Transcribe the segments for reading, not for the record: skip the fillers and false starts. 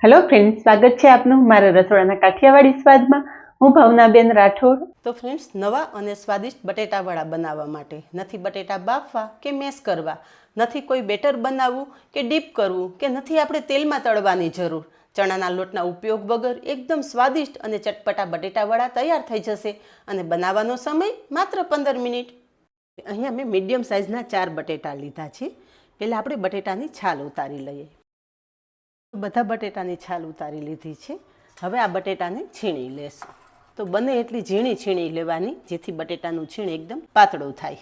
Hello friends, સ્વાગત છે આપનું મારા રસોડાના કાઠિયાવાડી સ્વાદમાં. હું ભાવનાબેન રાઠોડ. તો ફ્રેન્ડ્સ, નવા અને સ્વાદિષ્ટ બટેટાવડા બનાવવા માટે નથી બટેટા બાફવા કે મેશ કરવા, નથી કોઈ બેટર બનાવવું કે ડીપ કરવું, કે નથી આપણે તેલમાં તળવાની જરૂર. ચણાના લોટના ઉપયોગ વગર એકદમ સ્વાદિષ્ટ અને ચટપટા બટેટાવડા તૈયાર થઈ જશે અને બનાવવાનો સમય માત્ર 15 મિનિટ. અહીંયા મેં મીડિયમ સાઇઝના 4 બટેટા લીધા છે. પહેલાં આપણે બટેટાની છાલ ઉતારી લઈએ. બધા બટેટાની છાલ ઉતારી લીધી છે. હવે આ બટેટાને છીણી લેશું. તો બને એટલી ઝીણી છીણી લેવાની, જેથી બટેટાનું છીણ એકદમ પાતળું થાય.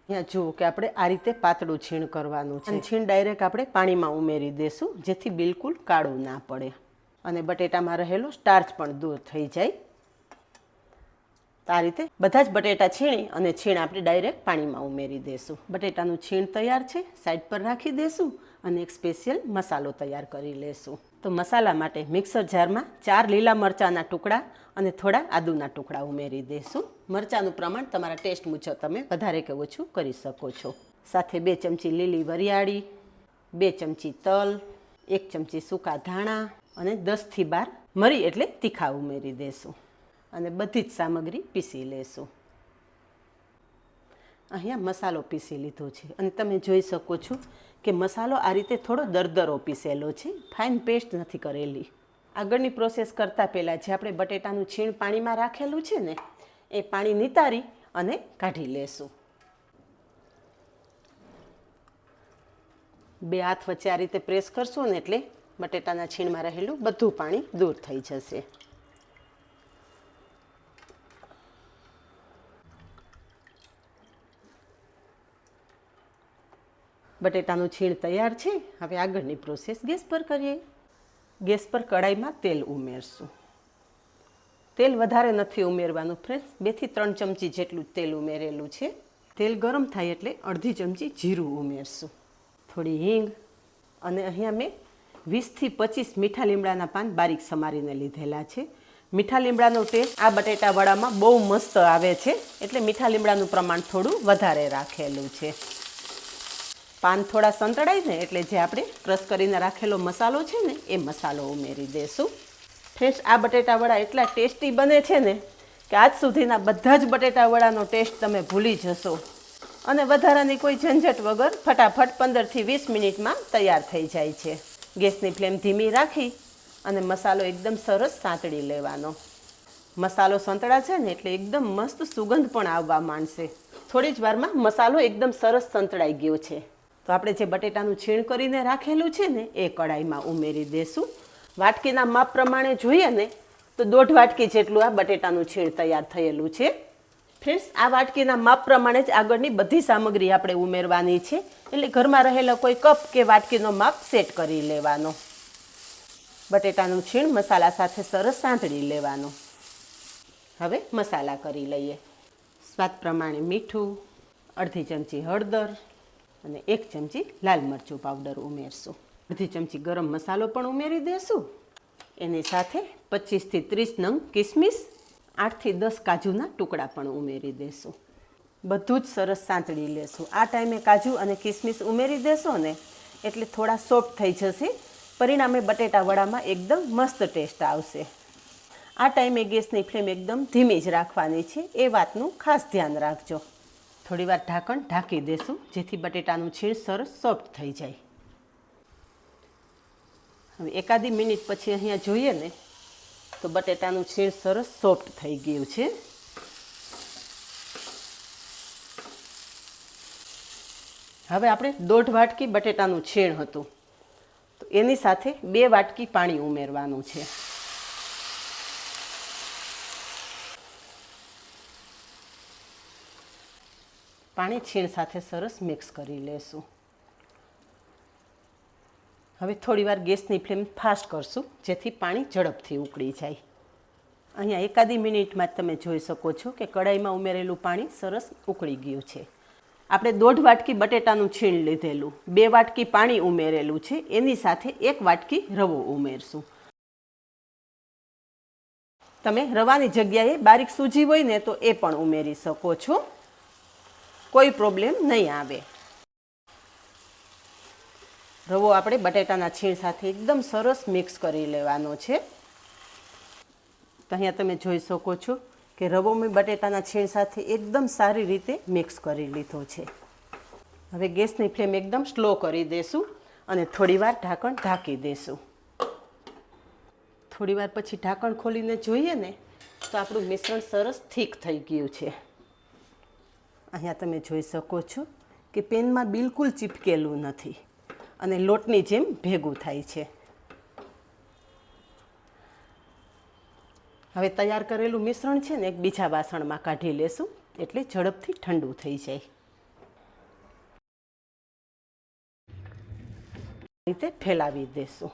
અહીંયા જુઓ કે આપણે આ રીતે પાતળું છીણ કરવાનું છે. છીણ ડાયરેક્ટ આપણે પાણીમાં ઉમેરી દેશું, જેથી બિલકુલ કાળું ના પડે અને બટેટામાં રહેલો સ્ટાર્ચ પણ દૂર થઈ જાય. આ રીતે બધા જ બટેટા છીણી અને છીણ આપણે ડાયરેક્ટ પાણીમાં ઉમેરી દેશું. બટેટાનું છીણ તૈયાર છે, સાઈડ પર રાખી દેશું અને એક સ્પેશિયલ મસાલો તૈયાર કરી લેશું. તો મસાલા માટે મિક્સર જારમાં 4 લીલા મરચાંના ટુકડા અને થોડા આદુના ટુકડા ઉમેરી દેશું. મરચાંનું પ્રમાણ તમારા ટેસ્ટ મુજબ તમે વધારે કે ઓછું કરી શકો છો. સાથે 2 ચમચી લીલી વરિયાળી, 2 ચમચી તલ, 1 ચમચી સૂકા ધાણા અને 10થી 12 મરી એટલે તીખા ઉમેરી દેશું અને બધી જ સામગ્રી પીસી લેશું. અહીંયા મસાલો પીસી લીધો છે અને તમે જોઈ શકો છો કે મસાલો આ રીતે થોડો દરદરો પીસેલો છે, ફાઇન પેસ્ટ નથી કરેલી. આગળની પ્રોસેસ કરતાં પહેલાં જે આપણે બટેટાનું છીણ પાણીમાં રાખેલું છે ને, એ પાણી નિતારી અને કાઢી લેશું. 2 હાથ વચ્ચે આ રીતે પ્રેસ કરશું ને એટલે બટેટાના છીણમાં રહેલું બધું પાણી દૂર થઈ જશે. બટેટાનું છીણ તૈયાર છે. હવે આગળની પ્રોસેસ ગેસ પર કરીએ. ગેસ પર કડાઈમાં તેલ ઉમેરશું. તેલ વધારે નથી ઉમેરવાનું ફ્રેન્ડ્સ, 2 થી 3 ચમચી જેટલું તેલ ઉમેરેલું છે. તેલ ગરમ થાય એટલે અડધી ચમચી જીરું ઉમેરશું, થોડી હિંગ અને અહીંયા મેં 20 થી 25 મીઠા લીમડાના પાન બારીક સમારીને લીધેલા છે. મીઠા લીમડાનો ટેસ્ટ આ બટેટા વડામાં બહુ મસ્ત આવે છે, એટલે મીઠા લીમડાનું પ્રમાણ થોડું વધારે રાખેલું છે. પાન થોડા સંતળાય ને એટલે જે આપણે ક્રશ કરીને રાખેલો મસાલો છે ને, એ મસાલો ઉમેરી દેશું. ફ્રેન્ડ્સ, આ બટેટા વડા એટલા ટેસ્ટી બને છે ને કે આજ સુધીના બધા જ બટેટા વડાનો ટેસ્ટ તમે ભૂલી જશો અને વધારાની કોઈ ઝંઝટ વગર ફટાફટ 15 થી 20 મિનિટમાં તૈયાર થઈ જાય છે. ગેસની ફ્લેમ ધીમી રાખી અને મસાલો એકદમ સરસ સાંતળી લેવાનો. મસાલો સંતળાશે ને એટલે એકદમ મસ્ત સુગંધ પણ આવવા માંડશે. થોડી જ વારમાં મસાલો એકદમ સરસ સંતળાઈ ગયો છે. તો આપણે જે બટેટાનું છીણ કરીને રાખેલું છે ને, એ કડાઈમાં ઉમેરી દેશું. વાટકીના માપ પ્રમાણે જોઈએ ને તો 1.5 વાટકી જેટલું આ બટેટાનું છીણ તૈયાર થયેલું છે. ફ્રેન્ડ્સ, આ વાટકીના માપ પ્રમાણે જ આગળની બધી સામગ્રી આપણે ઉમેરવાની છે, એટલે ઘરમાં રહેલો કોઈ કપ કે વાટકીનો માપ સેટ કરી લેવાનો. બટેટાનું છીણ મસાલા સાથે સરસ સાંતળી લેવાનું. હવે મસાલા કરી લઈએ. સ્વાદ પ્રમાણે મીઠું, અડધી ચમચી હળદર અને 1 ચમચી લાલ મરચું પાવડર ઉમેરશું. અડધી ચમચી ગરમ મસાલો પણ ઉમેરી દેશું. એની સાથે 25 થી 30 નંગ કિસમિસ, 8 થી 10 કાજુના ટુકડા પણ ઉમેરી દેશું. બધું જ સરસ સાંતળી લેશું. આ ટાઈમે કાજુ અને કિસમિસ ઉમેરી દેશો ને એટલે થોડા સોફ્ટ થઈ જશે, પરિણામે બટેટા વડામાં એકદમ મસ્ત ટેસ્ટ આવશે. આ ટાઈમે ગેસની ફ્લેમ એકદમ ધીમી જ રાખવાની છે, એ વાતનું ખાસ ધ્યાન રાખજો. થોડીવાર ઢાંકણ ઢાંકી દેશું, જેથી બટેટાનું છીણ સરસ સોફ્ટ થઈ જાય. હવે એકાદી મિનિટ પછી અહીંયા જોઈએ ને તો બટેટાનું છીણ સરસ સોફ્ટ થઈ ગયું છે. હવે આપણે 1.5 વાટકી બટેટાનું છીણ હતું, તો એની સાથે 2 વાટકી પાણી ઉમેરવાનું છે. પાણી છીણ સાથે સરસ મિક્સ કરી લેશું. હવે થોડીવાર ગેસની ફ્લેમ ફાસ્ટ કરશું, જેથી પાણી ઝડપથી ઉકળી જાય. અહીંયા એકાદી મિનિટમાં જ તમે જોઈ શકો છો કે કડાઈમાં ઉમેરેલું પાણી સરસ ઉકળી ગયું છે. આપણે 1.5 વાટકી બટેટાનું છીણ લીધેલું, 2 વાટકી પાણી ઉમેરેલું છે, એની સાથે 1 વાટકી રવો ઉમેરશું. તમે રવાની જગ્યાએ બારીક સૂજી હોય ને તો એ પણ ઉમેરી શકો છો, કોઈ પ્રોબ્લેમ નહીં આવે. રવો આપણે બટેટાના છીણ સાથે એકદમ સરસ મિક્સ કરી લેવાનો છે. તો અહીંયા તમે જોઈ શકો છો કે રવો મેં બટેટાના છીણ સાથે એકદમ સારી રીતે મિક્સ કરી લીધો છે. હવે ગેસની ફ્લેમ એકદમ સ્લો કરી દેશું અને થોડીવાર ઢાંકણ ઢાંકી દેશું. થોડીવાર પછી ઢાંકણ ખોલીને જોઈએ ને તો આપણું મિશ્રણ સરસ થીક થઈ ગયું છે. અહીંયા તમે જોઈ શકો છો કે પેનમાં બિલકુલ ચીપકેલું નથી અને લોટની જેમ ભેગું થાય છે. હવે તૈયાર કરેલું મિશ્રણ છે ને એક બીજા વાસણમાં કાઢી લેશું એટલે ઝડપથી ઠંડુ થઈ જાય. રીતે ફેલાવી દેશું.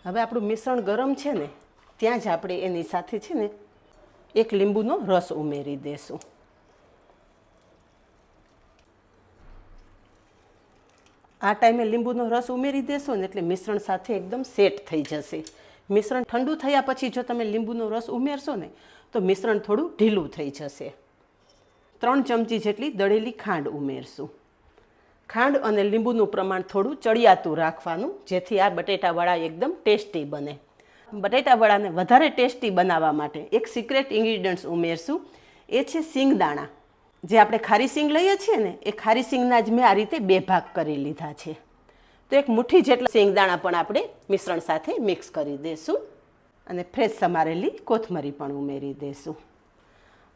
હવે આપણું મિશ્રણ ગરમ છે ને ત્યાં જ આપણે એની સાથે છે ને એક લીંબુનો રસ ઉમેરી દેશું. આ ટાઈમે લીંબુનો રસ ઉમેરી દેશો ને એટલે મિશ્રણ સાથે એકદમ સેટ થઈ જશે. મિશ્રણ ઠંડુ થયા પછી જો તમે લીંબુનો રસ ઉમેરશો ને તો મિશ્રણ થોડું ઢીલું થઈ જશે. 3 ચમચી જેટલી દળેલી ખાંડ ઉમેરશું. ખાંડ અને લીંબુનું પ્રમાણ થોડું ચડિયાતું રાખવાનું જેથી આ બટેટાવડા એકદમ ટેસ્ટી બને. બટેટાવડાને વધારે ટેસ્ટી બનાવવા માટે એક સિક્રેટ ઇન્ગ્રીડિયન્ટ્સ ઉમેરશું. એ છે સિંગદાણા. જે આપણે ખારી સિંગ લઈએ છીએ ને એ ખારી સિંગના જ મેં આ રીતે 2 ભાગ કરી લીધા છે. તો એક મુઠ્ઠી જેટલા સિંગદાણા પણ આપણે મિશ્રણ સાથે મિક્સ કરી દઈશું અને ફ્રેશ સમારેલી કોથમરી પણ ઉમેરી દઈશું.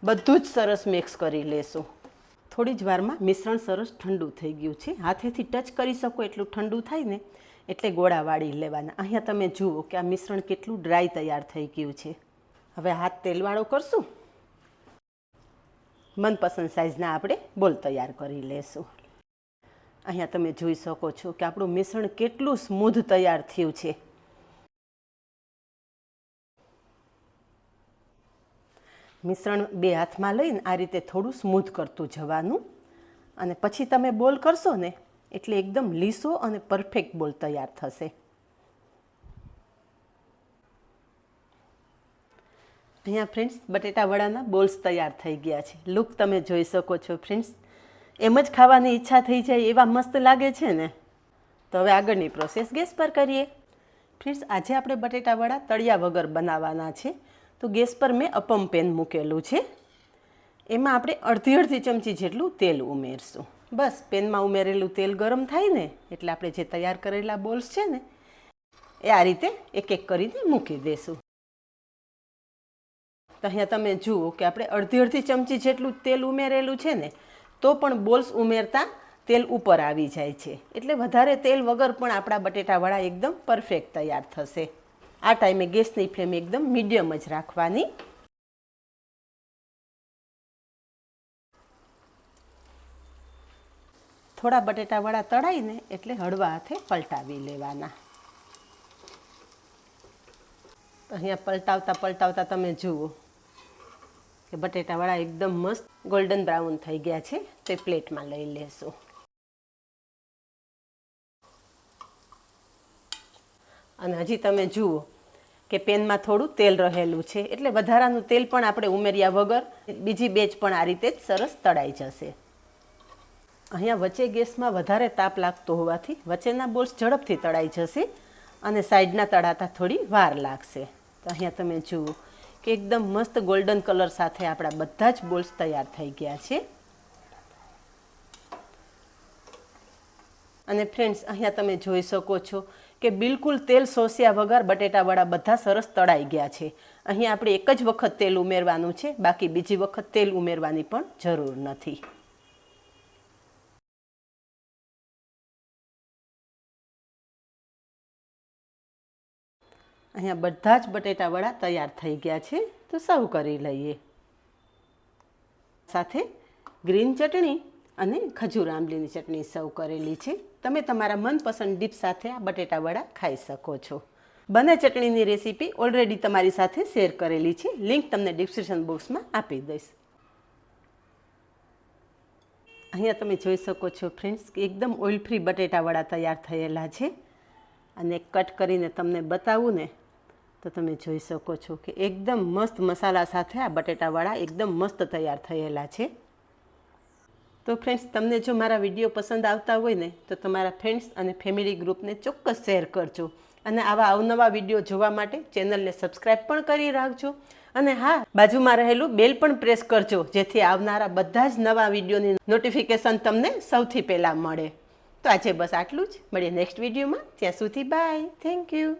બધું જ સરસ મિક્સ કરી લેશું. થોડી જ વારમાં મિશ્રણ સરસ ઠંડુ થઈ ગયું છે. હાથેથી ટચ કરી શકો એટલું ઠંડુ થાય ને એટલે ગોળા વાળી લેવાના. અહીંયા તમે જુઓ કે આ મિશ્રણ કેટલું ડ્રાય તૈયાર થઈ ગયું છે. હવે હાથ તેલવાળો કરશું. મનપસંદ સાઇઝના આપણે બોલ તૈયાર કરી લેશું. અહીંયા તમે જોઈ શકો છો કે આપણું મિશ્રણ કેટલું સ્મૂધ તૈયાર થયું છે. મિશ્રણ 2 હાથમાં લઈને આ રીતે થોડું સ્મૂધ કરતું જવાનું અને પછી તમે બોલ કરશો ને એટલે એકદમ લીસો અને પરફેક્ટ બોલ તૈયાર થશે. અહીંયા ફ્રેન્ડ્સ બટેટા વડાના બોલ્સ તૈયાર થઈ ગયા છે. લુક તમે જોઈ શકો છો ફ્રેન્ડ્સ. એમ જ ખાવાની ઈચ્છા થઈ જાય એવા મસ્ત લાગે છે ને. તો હવે આગળની પ્રોસેસ ગેસ પર કરીએ. ફ્રેન્ડ્સ આજે આપણે બટેટા વડા તળિયા વગર બનાવવાના છે. તો ગેસ પર મેં અપમ પેન મૂકેલું છે. એમાં આપણે અડધી ચમચી જેટલું તેલ ઉમેરશું. બસ પેનમાં ઉમેરેલું તેલ ગરમ થાય ને એટલે આપણે જે તૈયાર કરેલા બોલ્સ છે ને એ આ રીતે એક એક કરીને મૂકી દઈશું. તો અહીંયા તમે જુઓ કે આપણે અડધી ચમચી જેટલું તેલ ઉમેરેલું છે ને તો પણ બોલ્સ ઉમેરતા તેલ ઉપર આવી જાય છે. એટલે વધારે તેલ વગર પણ આપણા બટેટાવડા એકદમ પરફેક્ટ તૈયાર થશે. આ ટાઈમે ગેસની ફ્લેમ એકદમ મીડિયમ જ રાખવાની. થોડા બટેટાવડા તળાઈને એટલે હળવા હાથે પલટાવી લેવાના. અહીંયા પલટાવતા તમે જુઓ કે બટેટાવડા એકદમ મસ્ત ગોલ્ડન બ્રાઉન થઈ ગયા છે. તે પ્લેટમાં લઈ લેશું. અને હજી તમે જુઓ કે પેનમાં થોડું તેલ રહેલું છે એટલે વધારાનું તેલ પણ આપણે ઉમેર્યા વગર બીજી બેચ પણ આ રીતે જ સરસ તળાઈ જશે. અહીંયા વચ્ચે ગેસમાં વધારે તાપ લાગતો હોવાથી વચ્ચેના બોલ્સ ઝડપથી તળાઈ જશે અને સાઈડના તળાતા થોડી વાર લાગશે. તો અહીંયા તમે જુઓ કે એકદમ મસ્ત ગોલ્ડન કલર સાથે આપણા બધા જ બોલ્સ તૈયાર થઈ ગયા છે. અને ફ્રેન્ડ્સ અહીંયા તમે જોઈ શકો છો કે બિલકુલ તેલ સોસ્યા વગર બટેટાવડા બધા સરસ તળાઈ ગયા છે. અહીં આપણે એક જ વખત તેલ ઉમેરવાનું છે, બાકી બીજી વખત તેલ ઉમેરવાની પણ જરૂર નથી. અહીંયા બધા જ બટેટાવડા તૈયાર થઈ ગયા છે. તો સર્વ કરી લઈએ. સાથે ગ્રીન ચટણી અને ખજૂર આંબલીની ચટણી સર્વ કરેલી છે. તમે તમારા મનપસંદ ડીપ સાથે આ બટેટાવડા ખાઈ શકો છો. બંને ચટણીની રેસીપી ઓલરેડી તમારી સાથે શેર કરેલી છે. લિંક તમને ડિસ્ક્રિપ્શન બોક્સમાં આપી દઈશ. અહીંયા તમે જોઈ શકો છો ફ્રેન્ડ્સ કે એકદમ ઓઇલ ફ્રી બટેટાવડા તૈયાર થયેલા છે. અને કટ કરીને તમને બતાવું ને તો તમે જોઈ શકો છો કે એકદમ મસ્ત મસાલા સાથે આ બટેટાવડા એકદમ મસ્ત તૈયાર થયેલા છે. તો ફ્રેન્ડ્સ, તમને જો મારા વિડીયો પસંદ આવતા હોય ને તો તમારા ફ્રેન્ડ્સ અને ફેમિલી ગ્રુપને ચોક્કસ શેર કરજો. અને આવા અવનવા વિડીયો જોવા માટે ચેનલને સબસ્ક્રાઈબ પણ કરી રાખજો. અને હા, બાજુમાં રહેલું બેલ પણ પ્રેસ કરજો, જેથી આવનારા બધા જ નવા વિડીયોની નોટિફિકેશન તમને સૌથી પહેલાં મળે. તો આજે બસ આટલું જ. મળીએ નેક્સ્ટ વિડીયોમાં. ત્યાં સુધી બાય. Thank you.